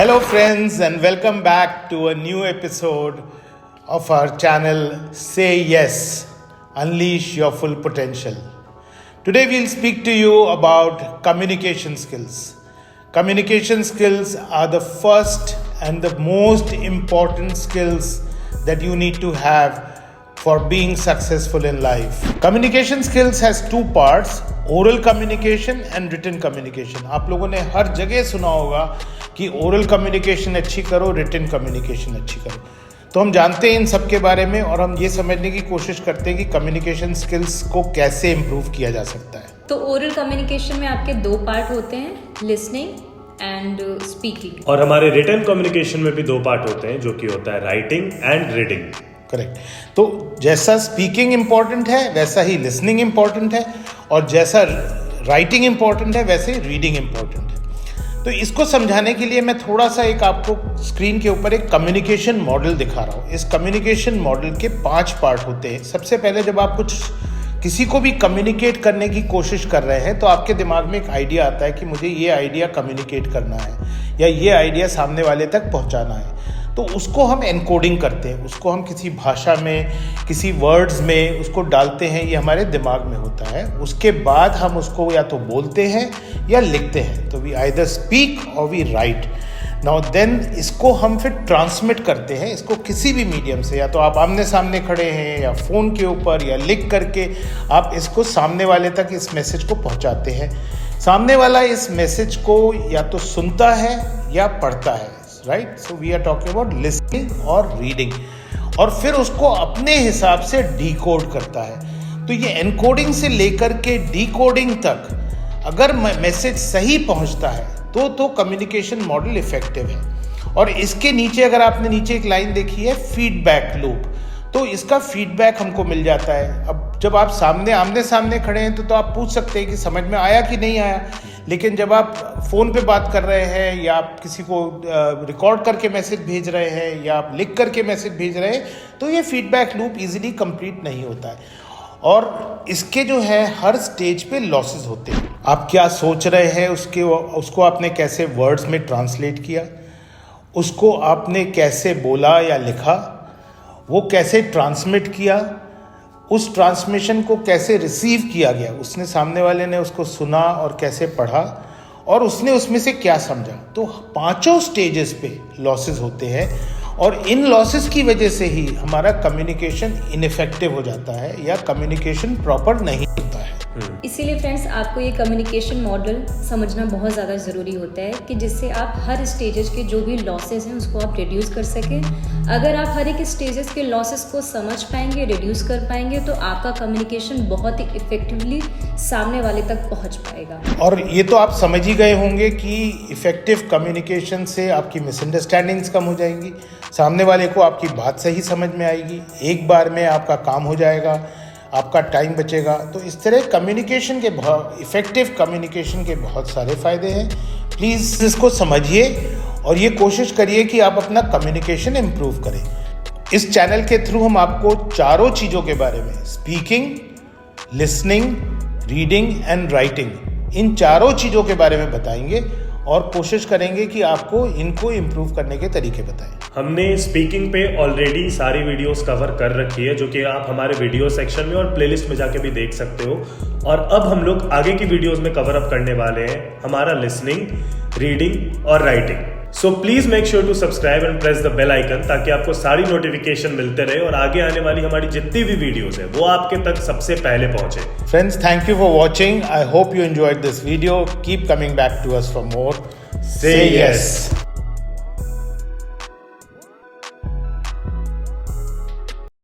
Hello friends and welcome back to a new episode of our channel Say Yes, Unleash Your Full Potential. Today we'll speak to you about communication skills. Communication skills are the first and the most important skills that you need to have for being successful in life. Communication skills has two parts, oral communication and written communication. आप लोगों ने हर जगह सुना होगा कि oral communication अच्छी करो, written communication अच्छी करो. तो हम जानते हैं इन सब के बारे में और हम ये समझने की कोशिश करते हैं कि कम्युनिकेशन स्किल्स को कैसे इम्प्रूव किया जा सकता है. तो ओरल कम्युनिकेशन में आपके दो पार्ट होते हैं, लिसनिंग एंड स्पीकिंग. और हमारे रिटन कम्युनिकेशन में भी दो पार्ट होते हैं, जो कि होता है राइटिंग एंड रीडिंग. करेक्ट. तो जैसा स्पीकिंग इम्पॉर्टेंट है वैसा ही लिसनिंग इम्पॉर्टेंट है और जैसा राइटिंग इम्पॉर्टेंट है वैसे ही रीडिंग इम्पॉर्टेंट है. तो इसको समझाने के लिए मैं थोड़ा सा एक आपको स्क्रीन के ऊपर एक कम्युनिकेशन मॉडल दिखा रहा हूँ. इस कम्युनिकेशन मॉडल के 5 पार्ट होते हैं. सबसे पहले जब आप किसी को भी कम्युनिकेट करने की कोशिश कर रहे हैं तो आपके दिमाग में एक आइडिया आता है कि मुझे ये आइडिया कम्युनिकेट करना है या ये आइडिया सामने वाले तक पहुँचाना है. तो उसको हम एनकोडिंग करते हैं, उसको हम किसी भाषा में, किसी वर्ड्स में उसको डालते हैं. ये हमारे दिमाग में होता है. उसके बाद हम उसको या तो बोलते हैं या लिखते हैं. तो वी आइदर स्पीक और वी राइट. नाउ देन इसको हम फिर ट्रांसमिट करते हैं, इसको किसी भी मीडियम से, या तो आप आमने सामने खड़े हैं या फ़ोन के ऊपर या लिख करके आप इसको सामने वाले तक इस मैसेज को पहुंचाते हैं. सामने वाला इस मैसेज को या तो सुनता है या पढ़ता है. Right. So we are talking about listening और रीडिंग. और फिर उसको अपने हिसाब से डिकोड करता है. तो ये एनकोडिंग से लेकर के डिकोडिंग तक अगर मैसेज सही पहुंचता है तो कम्युनिकेशन मॉडल इफेक्टिव है. और इसके नीचे अगर आपने नीचे एक लाइन देखी है, फीडबैक लूप, तो इसका फीडबैक हमको मिल जाता है. अब जब आप आमने सामने खड़े हैं तो आप पूछ सकते हैं कि समझ में आया कि नहीं आया. लेकिन जब आप फ़ोन पे बात कर रहे हैं या आप किसी को रिकॉर्ड करके मैसेज भेज रहे हैं या आप लिख करके मैसेज भेज रहे हैं तो ये फीडबैक लूप इजीली कंप्लीट नहीं होता है. और इसके जो है हर स्टेज पे लॉसेस होते हैं. आप क्या सोच रहे हैं उसको आपने कैसे वर्ड्स में ट्रांसलेट किया, उसको आपने कैसे बोला या लिखा, वो कैसे ट्रांसमिट किया, उस ट्रांसमिशन को कैसे रिसीव किया गया, उसने सामने वाले ने उसको सुना और कैसे पढ़ा और उसने उसमें से क्या समझा. तो 5 स्टेजेस पे लॉसेस होते हैं और इन लॉसेस की वजह से ही हमारा कम्युनिकेशन इनइफेक्टिव हो जाता है या कम्युनिकेशन प्रॉपर नहीं होता है. इसीलिए फ्रेंड्स आपको ये कम्युनिकेशन मॉडल समझना बहुत ज़्यादा ज़रूरी होता है कि जिससे आप हर स्टेजेस के जो भी लॉसेस हैं उसको आप रिड्यूस कर सकें. अगर आप हर एक स्टेजेस के लॉसेस को समझ पाएंगे, रिड्यूस कर पाएंगे, तो आपका कम्युनिकेशन बहुत ही इफेक्टिवली सामने वाले तक पहुंच पाएगा. और ये तो आप समझ ही गए होंगे कि इफेक्टिव कम्युनिकेशन से आपकी मिसअंडरस्टैंडिंग्स कम हो जाएंगी, सामने वाले को आपकी बात सही समझ में आएगी, एक बार में आपका काम हो जाएगा, आपका टाइम बचेगा. तो इस तरह इफेक्टिव कम्युनिकेशन के बहुत सारे फ़ायदे हैं. प्लीज़ इसको समझिए और ये कोशिश करिए कि आप अपना कम्युनिकेशन इम्प्रूव करें. इस चैनल के थ्रू हम आपको 4 चीज़ों के बारे में, speaking, listening, reading and writing, इन 4 चीज़ों के बारे में बताएंगे और कोशिश करेंगे कि आपको इनको इम्प्रूव करने के तरीके बताएं. हमने स्पीकिंग पे ऑलरेडी सारी वीडियोस कवर कर रखी है, जो कि आप हमारे वीडियो सेक्शन में और प्लेलिस्ट में जाके भी देख सकते हो. और अब हम लोग आगे की वीडियोस में कवर अप करने वाले हैं हमारा लिसनिंग, रीडिंग और writing. So please make sure to subscribe and press the bell icon ताकि आपको सारी नोटिफिकेशन मिलते रहे और आगे आने वाली हमारी जितनी भी वीडियोस है वो आपके तक सबसे पहले पहुंचे. Friends, thank you for watching. I hope you enjoyed this video. Keep coming back to us for more. Say yes.